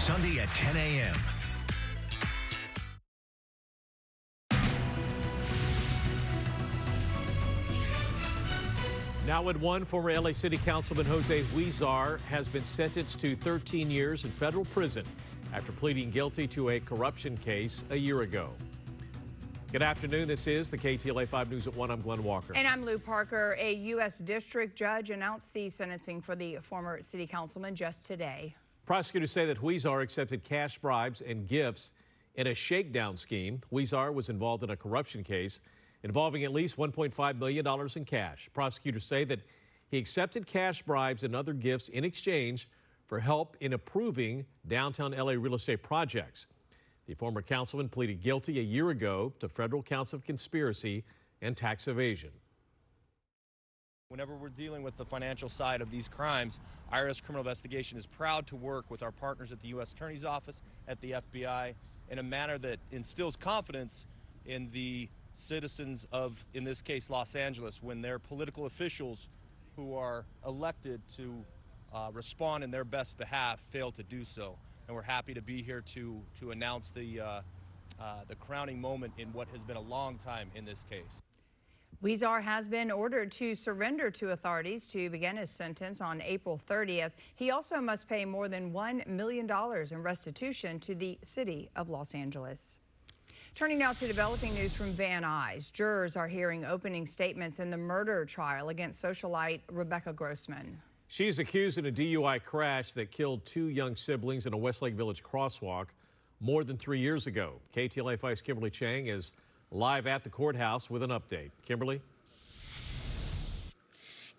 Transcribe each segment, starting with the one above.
Sunday at 10 a.m. Now at 1, former LA City Councilman Jose Huizar has been sentenced to 13 years in federal prison after pleading guilty to a corruption case a year ago. Good afternoon. This is the KTLA 5 News at 1. I'm Glenn Walker. And I'm Lou Parker. A U.S. district judge announced the sentencing for the former city councilman just today. Prosecutors say that Huizar accepted cash bribes and gifts in a shakedown scheme. Huizar was involved in a corruption case involving at least $1.5 million in cash. Prosecutors say that he accepted cash bribes and other gifts in exchange for help in approving downtown LA real estate projects. The former councilman pleaded guilty a year ago to federal counts of conspiracy and tax evasion. Whenever we're dealing with the financial side of these crimes, IRS Criminal Investigation is proud to work with our partners at the U.S. Attorney's Office, at the FBI, in a manner that instills confidence in the citizens of, in this case, Los Angeles, when their political officials who are elected to respond in their best behalf fail to do so. And we're happy to be here to announce the crowning moment in what has been a long time in this case. Huizar has been ordered to surrender to authorities to begin his sentence on April 30th. He also must pay more than $1 million in restitution to the city of Los Angeles. Turning now to developing news from Van Nuys. Jurors are hearing opening statements in the murder trial against socialite Rebecca Grossman. She's accused in a DUI crash that killed 2 young siblings in a Westlake Village crosswalk more than 3 years ago. KTLA 5's Kimberly Chang is live at the courthouse with an update. Kimberly?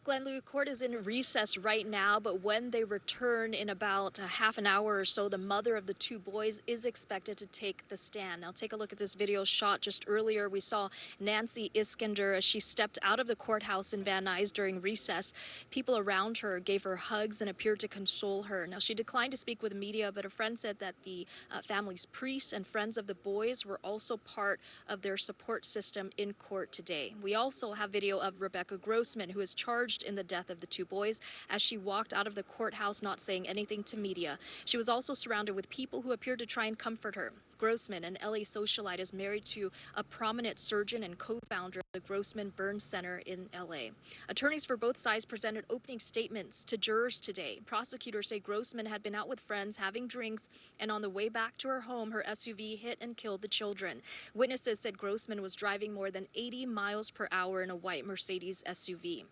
Glenn, Lou, court is in recess right now, but when they return in about a half an hour or so, the mother of the 2 boys is expected to take the stand. Now, take a look at this video shot just earlier. We saw Nancy Iskander as she stepped out of the courthouse in Van Nuys during recess. People around her gave her hugs and appeared to console her. Now, she declined to speak with the media, but a friend said that the family's priests and friends of the boys were also part of their support system in court today. We also have video of Rebecca Grossman, who is charged in the death of the 2 boys, as she walked out of the courthouse not saying anything to media. She was also surrounded with people who appeared to try and comfort her. Grossman, an LA socialite, is married to a prominent surgeon and co-founder of the Grossman Burn Center in LA. Attorneys for both sides presented opening statements to jurors today. Prosecutors say Grossman had been out with friends having drinks, and on the way back to her home, her SUV hit and killed the children. Witnesses said Grossman was driving more than 80 miles per hour in a white Mercedes SUV.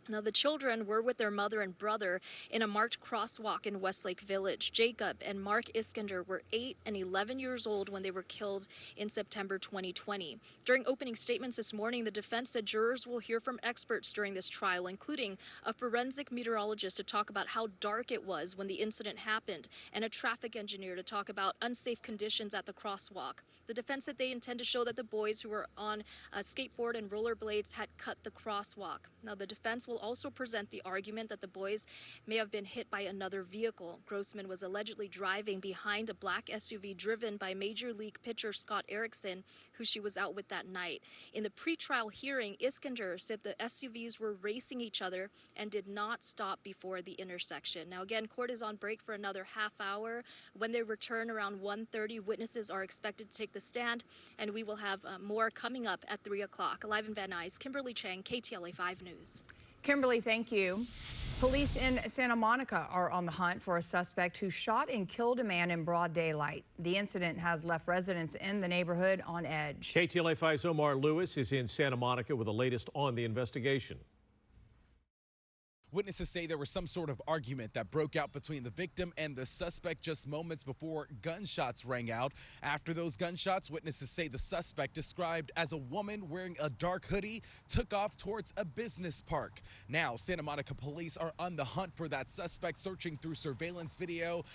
Now, the children were with their mother and brother in a marked crosswalk in Westlake Village. Jacob and Mark Iskander were 8 and 11 years old when they were killed in September 2020. During opening statements this morning, the defense said jurors will hear from experts during this trial, including a forensic meteorologist to talk about how dark it was when the incident happened, and a traffic engineer to talk about unsafe conditions at the crosswalk. The defense said they intend to show that the boys who were on a skateboard and rollerblades had cut the crosswalk. Now, the defense will also present the argument that the boys may have been hit by another vehicle. Grossman was allegedly driving behind a black SUV driven by Major League pitcher Scott Erickson, who she was out with that night. In the pretrial hearing, Iskander said the SUVs were racing each other and did not stop before the intersection. Now, again, court is on break for another half hour. When they return around 1:30, witnesses are expected to take the stand, and we will have more coming up at 3 o'clock. Live in Van Nuys, Kimberly Chang, KTLA 5 News. Kimberly, thank you. Police in Santa Monica are on the hunt for a suspect who shot and killed a man in broad daylight. The incident has left residents in the neighborhood on edge. KTLA 5's Omar Lewis is in Santa Monica with the latest on the investigation. Witnesses say there was some sort of argument that broke out between the victim and the suspect just moments before gunshots rang out. After those gunshots, witnesses say the suspect, described as a woman wearing a dark hoodie, took off towards a business park. Now, Santa Monica police are on the hunt for that suspect, searching through surveillance video,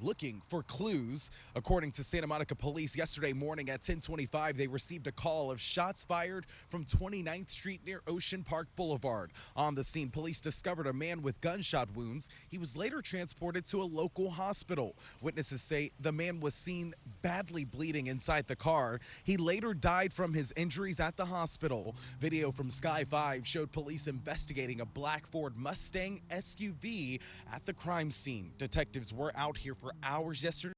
looking for clues. According to Santa Monica police, yesterday morning at 10:25, they received a call of shots fired from 29th Street near Ocean Park Boulevard. On the scene, police discovered a man with gunshot wounds. He was later transported to a local hospital. Witnesses say the man was seen badly bleeding inside the car. He later died from his injuries at the hospital. Video from Sky 5 showed police investigating a black Ford Mustang SUV at the crime scene. Detectives were out here for hours yesterday